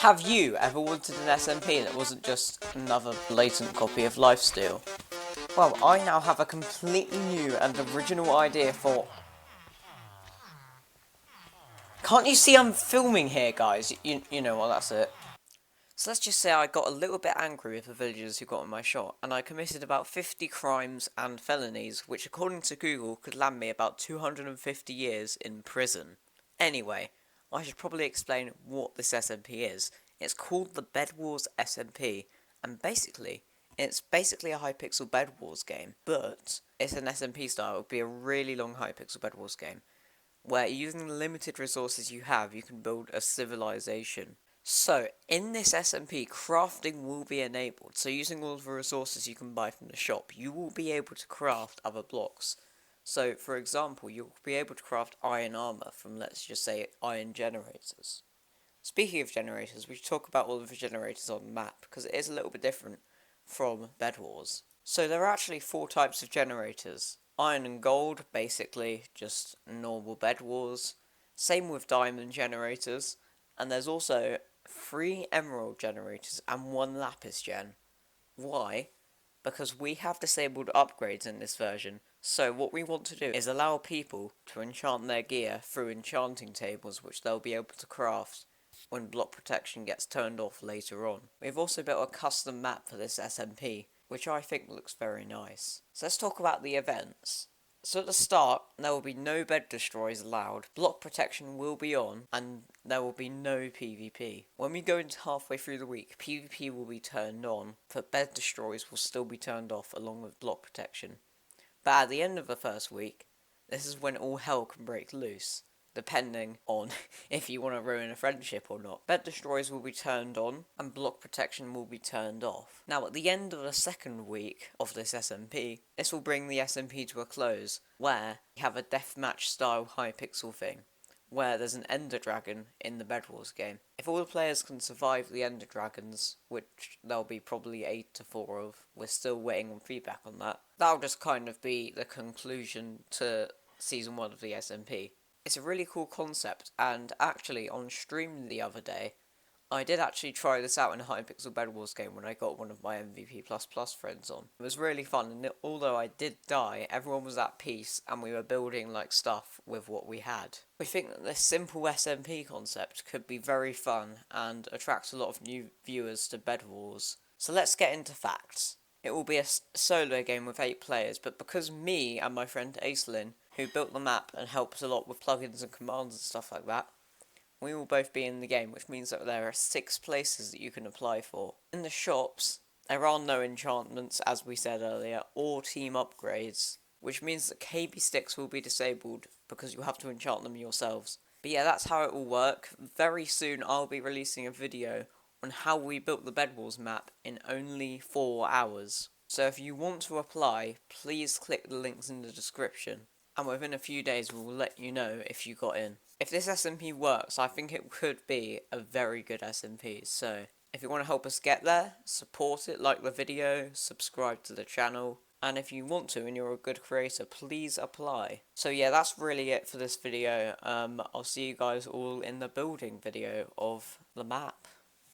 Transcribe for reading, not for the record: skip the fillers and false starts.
Have you ever wanted an SMP that wasn't just another blatant copy of Lifesteal? Well, I now have a completely new and original idea for... Can't you see I'm filming here, guys? You know what, that's it. So let's just say I got a little bit angry with the villagers who got in my shot, and I committed about 50 crimes and felonies, which according to Google could land me about 250 years in prison. Anyway, I should probably explain what this SMP is. It's called the Bedwars SMP, and it's basically a Hypixel Bed Wars game, but it's an SMP style. It would be a really long Hypixel Bed Wars game, where using the limited resources you have, you can build a civilization. So, in this SMP, crafting will be enabled. So using all of the resources you can buy from the shop, you will be able to craft other blocks. So, for example, you'll be able to craft iron armor from, let's just say, iron generators. Speaking of generators, we should talk about all of the generators on the map, because it is a little bit different from Bed Wars. So there are actually 4 types of generators. Iron and gold, basically just normal Bed Wars. Same with diamond generators. And there's also 3 emerald generators and 1 lapis gen. Why? Because we have disabled upgrades in this version, so what we want to do is allow people to enchant their gear through enchanting tables, which they'll be able to craft when block protection gets turned off later on. We've also built a custom map for this SMP, which I think looks very nice. So let's talk about the events. So at the start, there will be no bed destroys allowed, block protection will be on, and there will be no PvP. When we go into halfway through the week, PvP will be turned on, but bed destroys will still be turned off along with block protection. But at the end of the first week, this is when all hell can break loose, depending on if you want to ruin a friendship or not. Bed destroys will be turned on, and block protection will be turned off. Now, at the end of the second week of this SMP, this will bring the SMP to a close, where we have a deathmatch style Hypixel thing, where there's an Ender Dragon in the Bed Wars game. If all the players can survive the Ender Dragons, which there'll be probably 8 to 4 of, we're still waiting on feedback on that, that'll just kind of be the conclusion to Season 1 of the SMP. It's a really cool concept, and actually on stream the other day, I did actually try this out in a Hypixel Bed Wars game when I got one of my MVP++ friends on. It was really fun, and although I did die, everyone was at peace, and we were building like stuff with what we had. We think that this simple SMP concept could be very fun, and attract a lot of new viewers to Bed Wars. So let's get into facts. It will be a solo game with 8 players, but because me and my friend Aislinn, who built the map and helped a lot with plugins and commands and stuff like that, we will both be in the game, which means that there are 6 places that you can apply for. In the shops, there are no enchantments, as we said earlier, or team upgrades, which means that KB sticks will be disabled because you have to enchant them yourselves. But yeah, that's how it will work. Very soon I'll be releasing a video on how we built the Bed Wars map in only 4 hours. So if you want to apply, please click the links in the description, and within a few days we will let you know if you got in. If this SMP works, I think it could be a very good SMP, so if you want to help us get there, support it, like the video, subscribe to the channel, and if you want to and you're a good creator, please apply. So yeah, that's really it for this video. I'll see you guys all in the building video of the map.